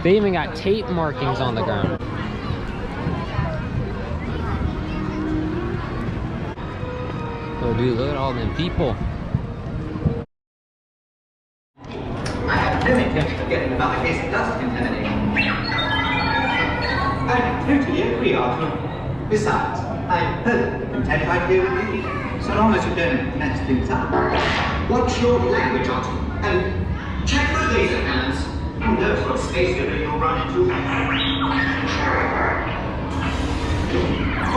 They even got tape markings on the ground. Oh dude, look at all them people. I have no intention of getting another case of dust contamination. I totally agree, Arthur. Besides, I'm perfectly content right here with you, so long as you don't mess things up. Watch your language, Arthur, and check the laser cannons. Who knows what space you'll run into? All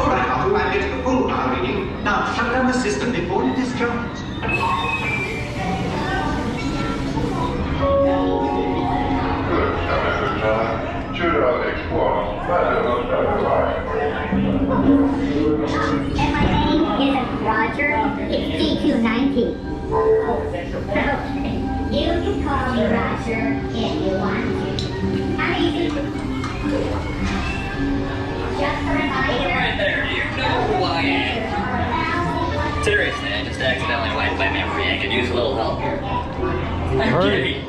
right, Arthur, I'm getting a full power reading. Now shut down the system before it discharges. And my name isn't Roger, it's D290. You can call me Roger if you want to. How easy? Just a reminder. Right there, you know who I am. Seriously, I just accidentally wiped my memory. I could use a little help here. Okay.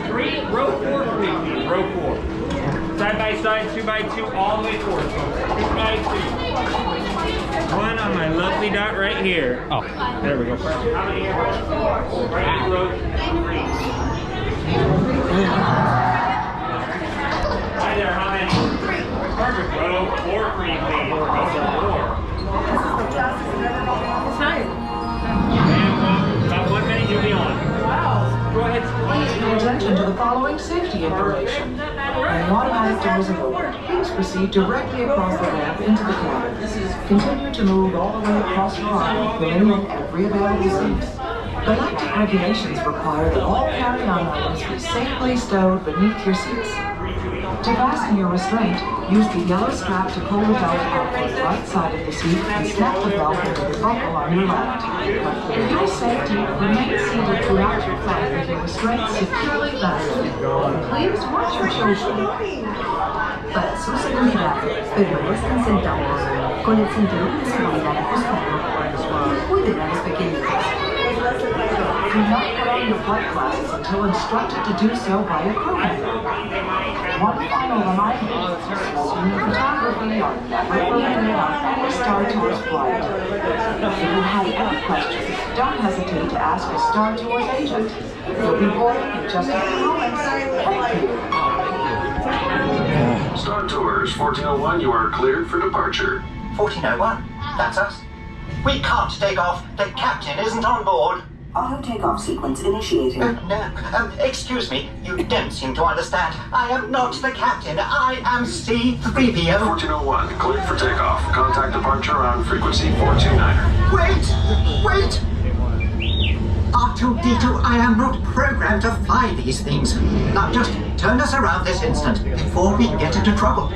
Three, row 4, please. Row 4. Side by side, 2 by 2, all the way forward. 2 by 2. One on my lovely dot right here. Oh. There we go. How many here? Right in row 3. Hi there, how many? Perfect. Row 4 for you, please. Row 4. And about 1 minute you'll be on. Go ahead. Pay attention to the following safety information. When the automatic doors are open, please proceed directly across the ramp into the cabin. Continue to move all the way across your aisle, filling in every available seat. Galactic regulations require that all carry-on items be safely stowed beneath your seats. To fasten your restraint, use the yellow strap to pull the belt out from the right side of the seat and snap the belt into the buckle on your left. For your safety, remain seated throughout your flight with your restraint securely fastened. Please watch your children. Para su seguridad, permanezcan sentados con el cinturón de seguridad ajustado y cuiden a los pequeños. Do not put on your flight glasses until instructed to do so by a crew member. One final reminder, smoking photography are never permitted on any Star Tours flight. If you have any questions, don't hesitate to ask a Star Tours agent. You'll be boarding in just a few moments. Thank you. Star Tours 1401, you are cleared for departure. 1401, that's us. We can't take off. The captain isn't on board. Auto takeoff sequence initiating. No, excuse me. You don't seem to understand. I am not the captain. I am C-3PO. 1401, cleared for takeoff. Contact departure on frequency 429er. Wait! R2-D2, I am not programmed to fly these things. Now just turn us around this instant before we get into trouble.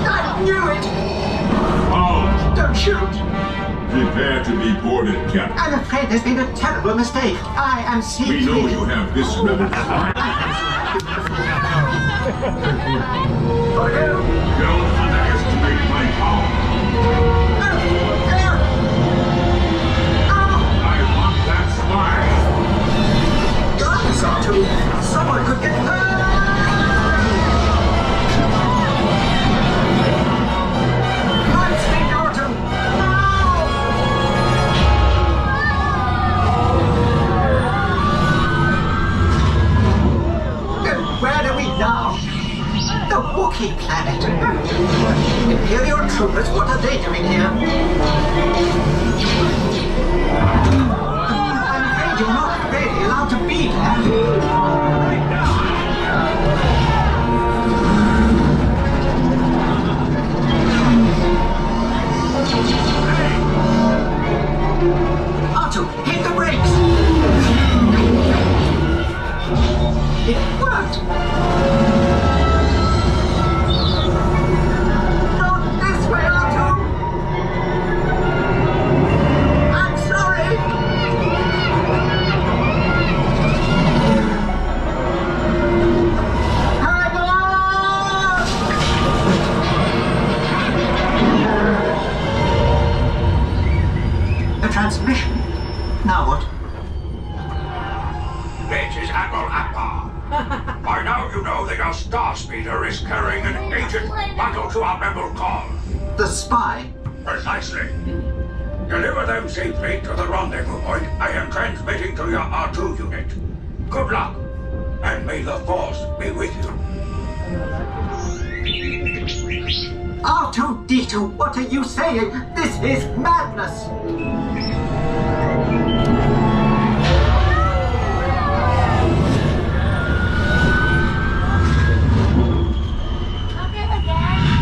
I knew it! Oh, Don't shoot! prepare to be boarded, Captain. I'm afraid there's been a terrible mistake. I am C-3PO. We know you have this rebel. Don't underestimate my power. I want that smile. God, Sato, someone could get hurt! Lightspeed Autumn! No! Where are we now? The Wookiee planet. Imperial troopers, what are they doing here? Now what? This is Admiral Akbar. By now you know that your Star Speeder is carrying an agent vital to our rebel cause. The spy? Precisely. Deliver them safely to the rendezvous point I am transmitting to your R2 unit. Good luck, and may the Force be with you. R2-D2, what are you saying? This is madness!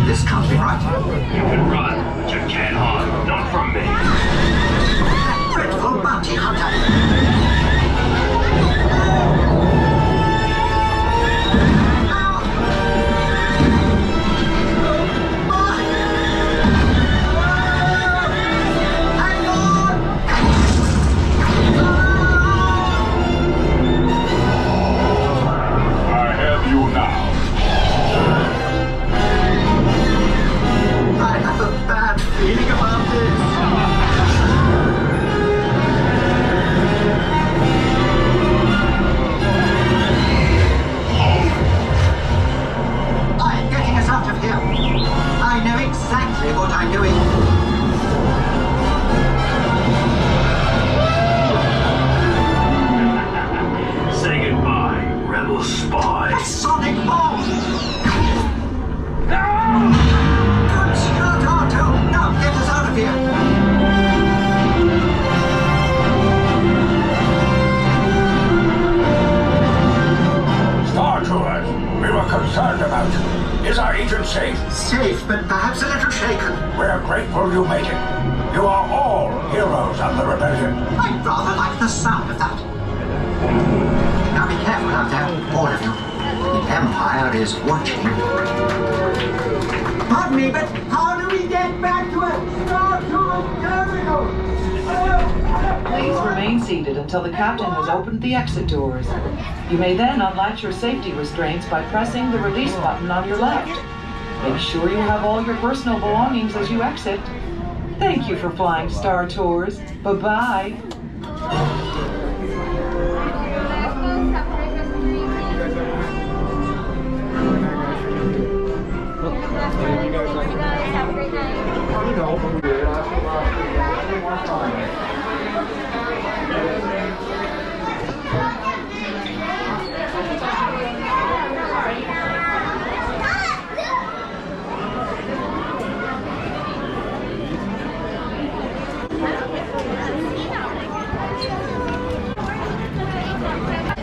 This can't be right. You can run, but you can't hide. Not from me. That dreadful bounty hunter! I have you now. I have a bad feeling about this. I'm getting us out of here. I know exactly what I'm doing. Say goodbye, rebel spy. A sonic bomb! Good shot, R2! Now get us out of here! Star Troopers, we were concerned about. Is our agent safe? Safe, but perhaps a little shaken. We're grateful you made it. You are all heroes of the rebellion. I rather like the sound of that. Now be careful out there, all of you. The Empire is watching. Pardon me, but how do we get back to a Star Tour terminal? Please remain seated until the captain has opened the exit doors. You may then unlatch your safety restraints by pressing the release button on your left. Make sure you have all your personal belongings as you exit. Thank you for flying Star Tours. Bye-bye.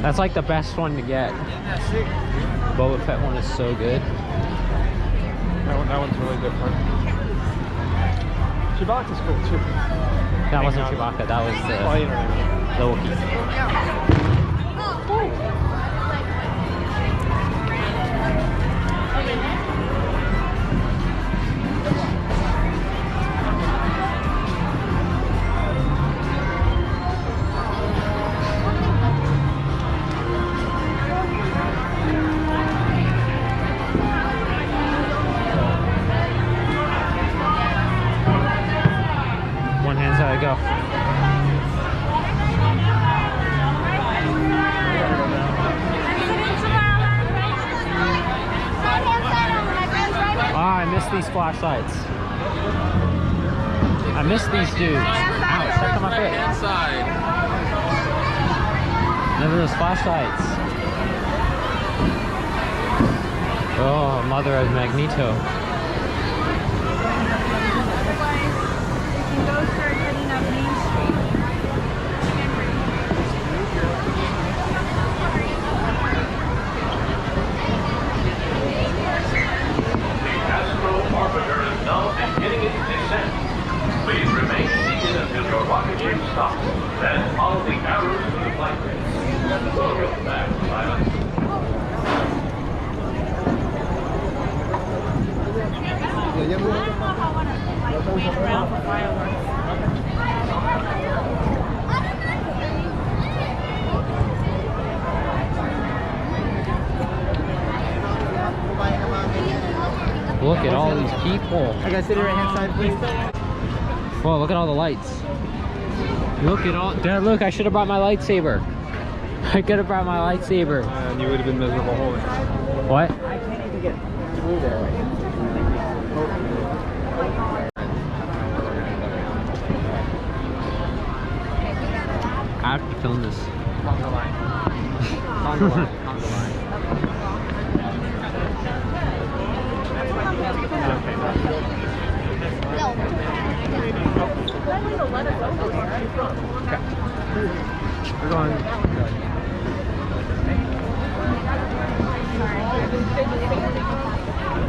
That's like the best one to get. Boba Fett one is so good. That one's really different. Chewbacca's cool too. That wasn't Chewbacca, that was the Wookiee. One hand's how to go. Ah, I missed these flashlights. I missed these dudes. Ow, stuck on my foot. Inside. Remember those flashlights? Oh, mother of Magneto. Orbiter is now beginning its descent. Please remain seated until your rocket ship stops. Then follow the arrows to the flight bridge. Welcome back, pilot. Look at all these people. I gotta sit here right hand side, please. Whoa, look at all the lights. Look at all. Dad, look, I should have brought my lightsaber. I could have brought my lightsaber. And you would have been miserable holding it. What? I can't even get through there. I have to film this. On the line. On the line. On the line. We're going.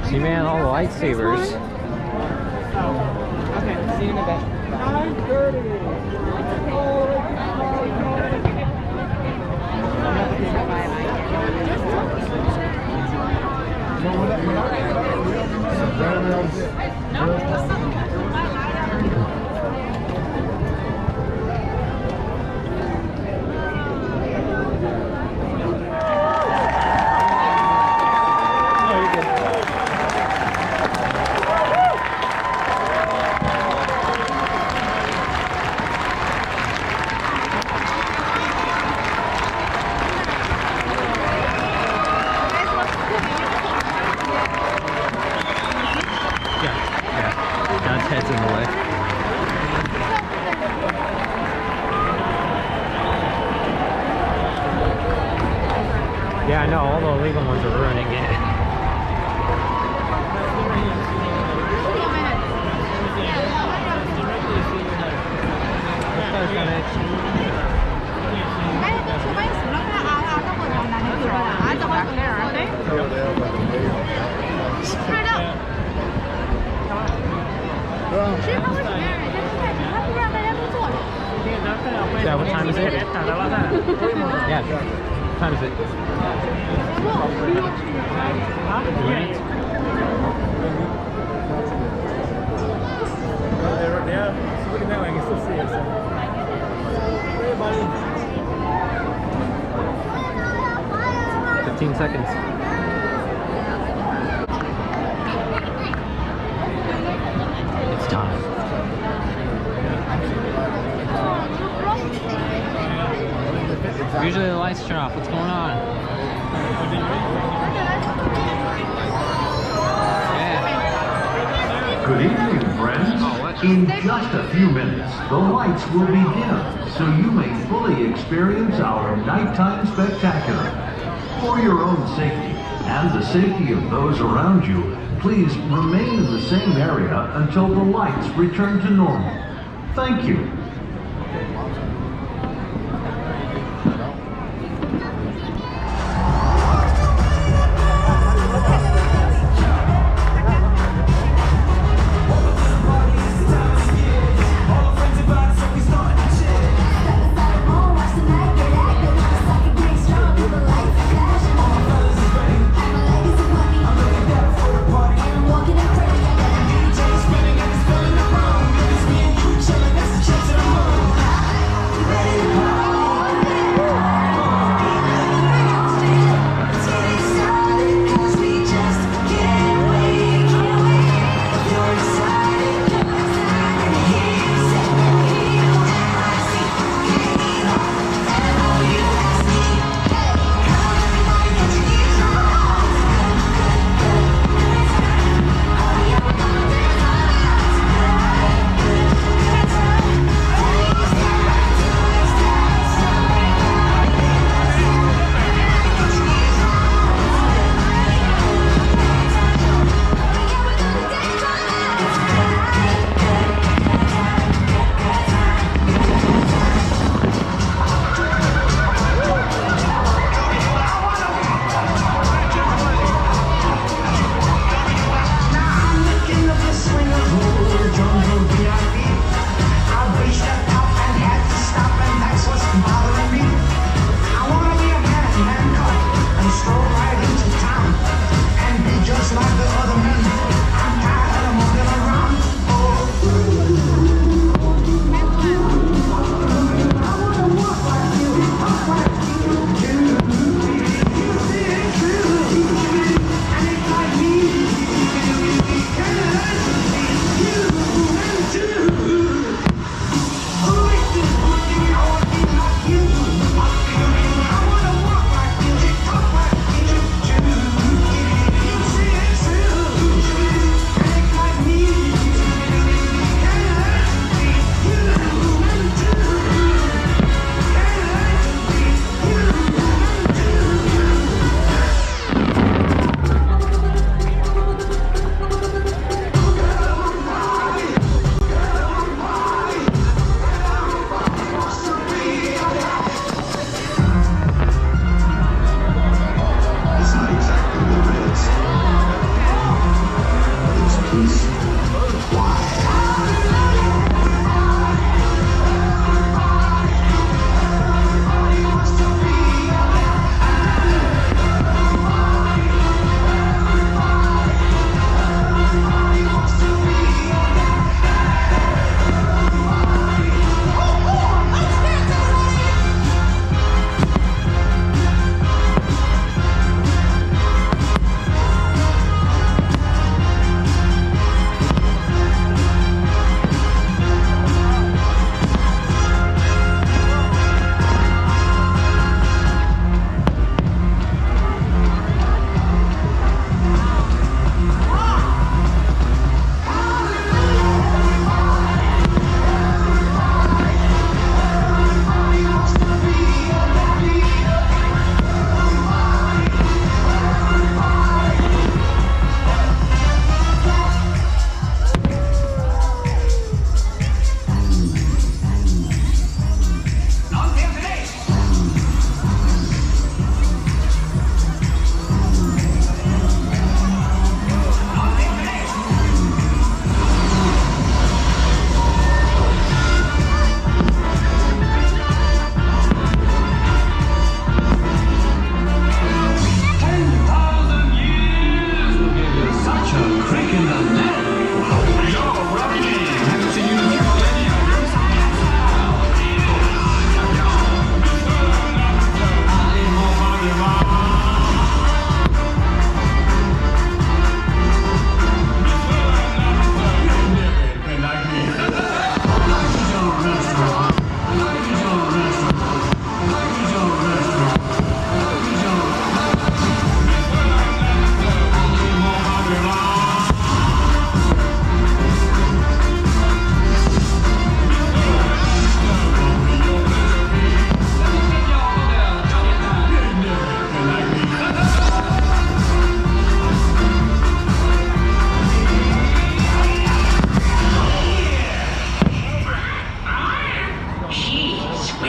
See, man, all the lightsabers. Okay, see you in a bit. 15 seconds. It's time. Usually the lights turn off. What's going on? Yeah. Good evening, friends. In just a few minutes, the lights will be dim, so you may fully experience our nighttime spectacular. For your own safety and the safety of those around you, please remain in the same area until the lights return to normal. Thank you. Chillin', that's the chance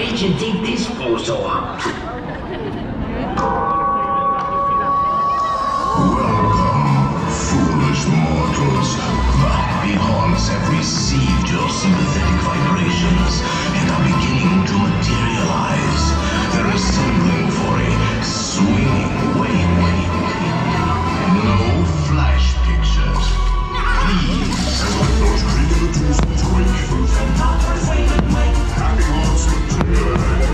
did you think this photo up? Welcome, foolish mortals. The Bihons have received your sympathetic vibrations and are beginning to materialize. They're assembling for a swinging wake. No flash pictures. Please. Select those creative tools to happy hearts materialize.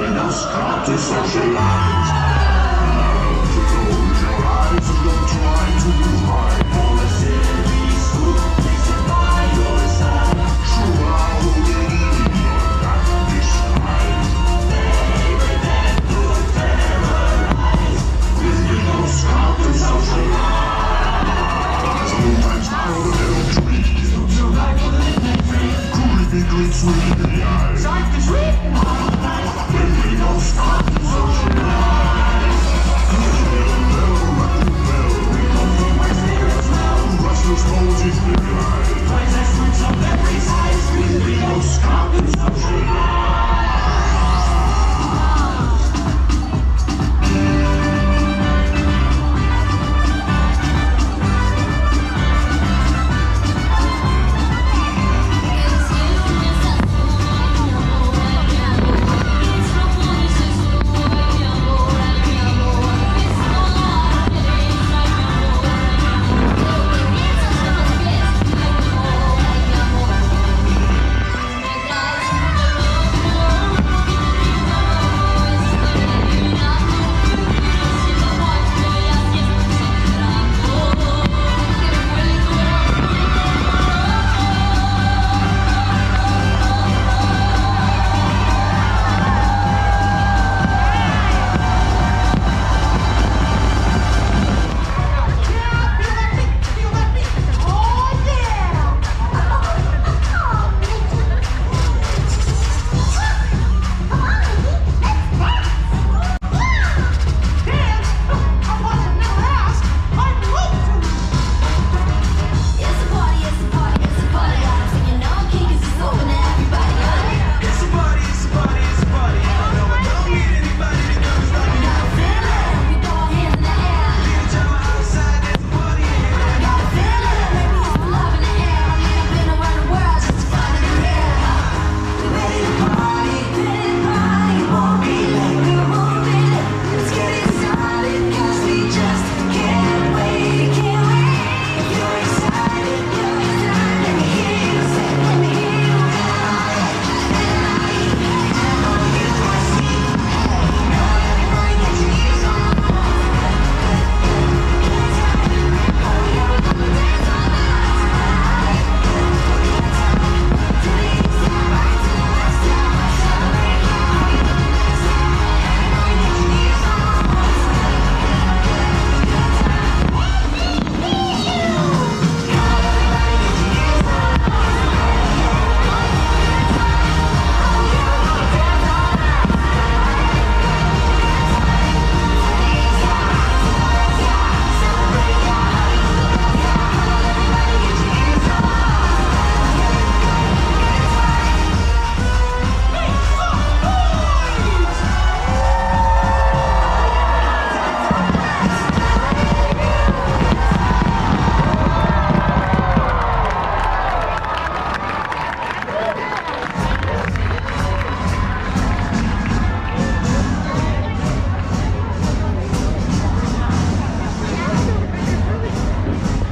Now start to socialize. Close your eyes and don't try to hide. True, I'll hold it in your back this time. Now start to socialize. Sometimes I'll a little treat. Cool, big, great, sweet in the eyes. Now start to socialize. Restless modes in the eyes. Excellence of every size. We don't stop and socialize.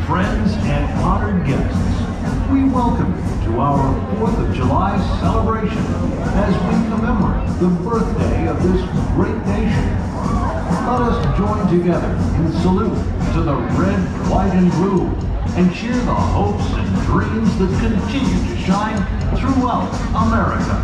Friends and honored guests, we welcome you to our 4th of July celebration as we commemorate the birthday of this great nation. Let us join together in salute to the red, white, and blue and cheer the hopes and dreams that continue to shine throughout America.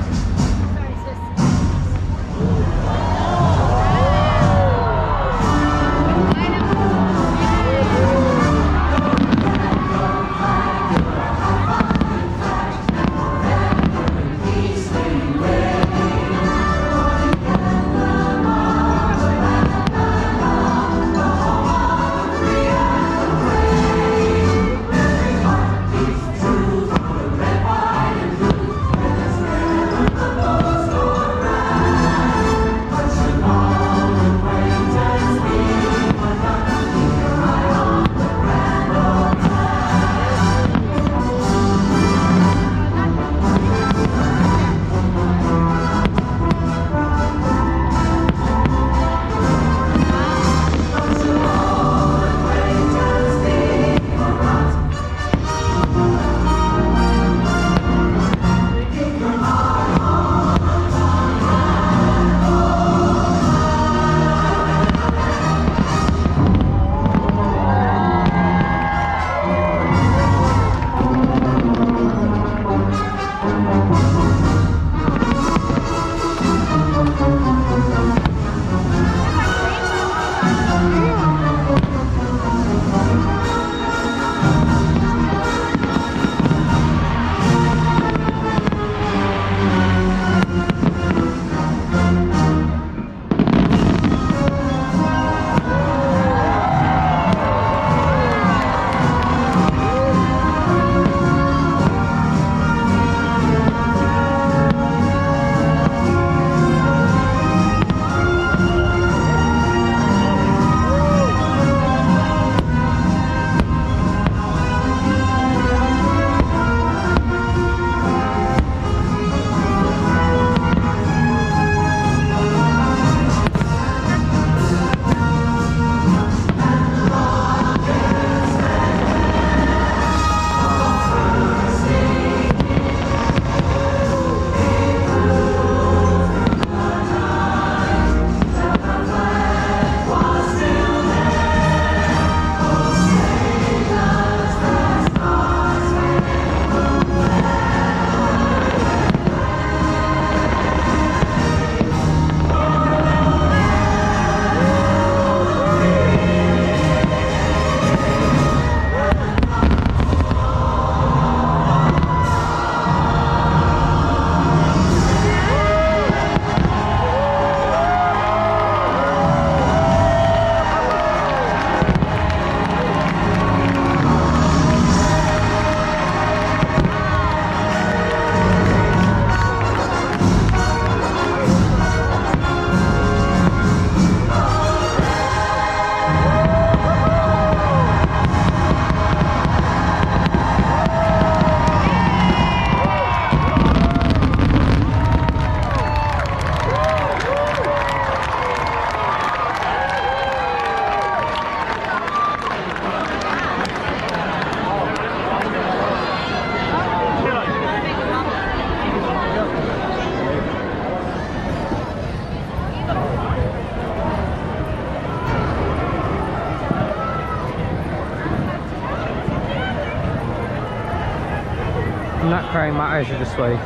not crying, my eyes are just sweaty.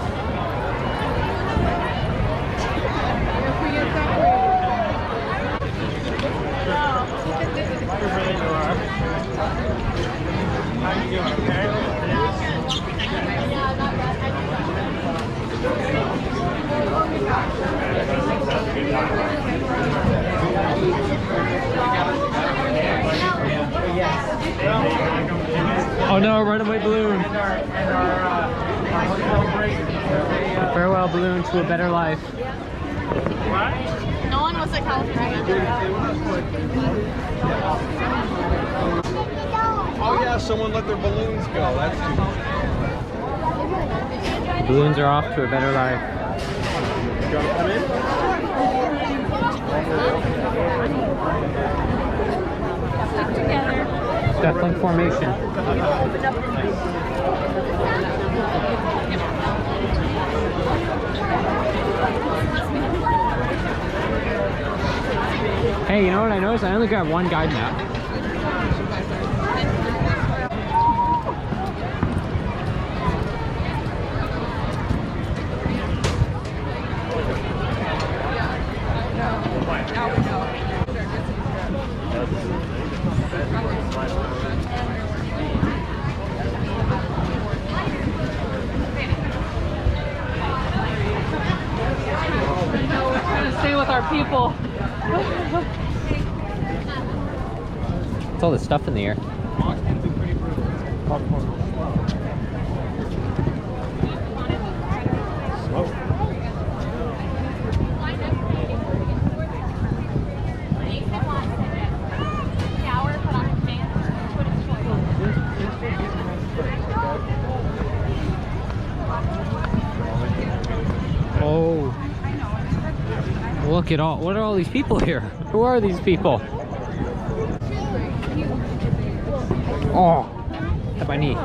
Oh no, runaway balloon. A farewell balloon to a better life. No one was at California. Oh yeah, someone let their balloons go. That's Balloons are off to a better life. you gotta come in. Stick together. Deathling formation. Hey, you know what I noticed? I only got one guide map. Stay with our people. What's all this stuff in the air? Oh. Look at all, what are all these people here? Who are these people? Oh, at my knee.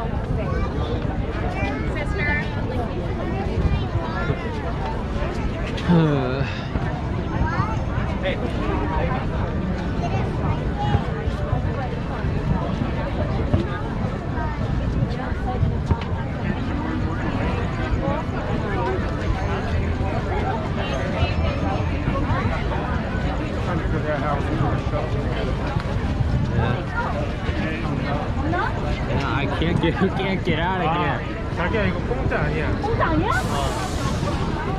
I can't get out of here. 자기야 이거 공짜 아니야. 공짜 아니야?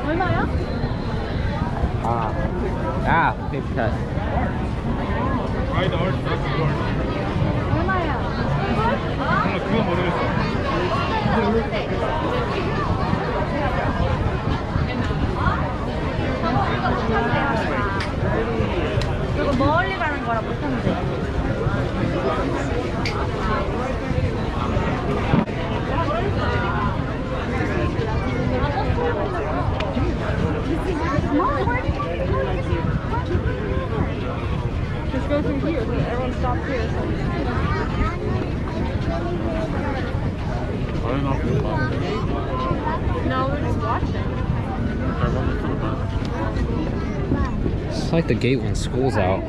얼마야? Big cut. 아니다 얼마 얼마야? 그건 모르겠어. 이거 멀리 가는 거라 못하는데. Just go through here. Everyone stops here. No, we're just watching. It's like the gate when school's out.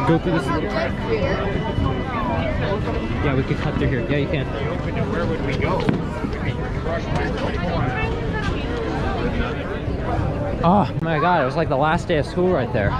Go through this. Yeah, we could cut through here. Yeah, you can. Where would we go? Oh my god, it was like the last day of school right there.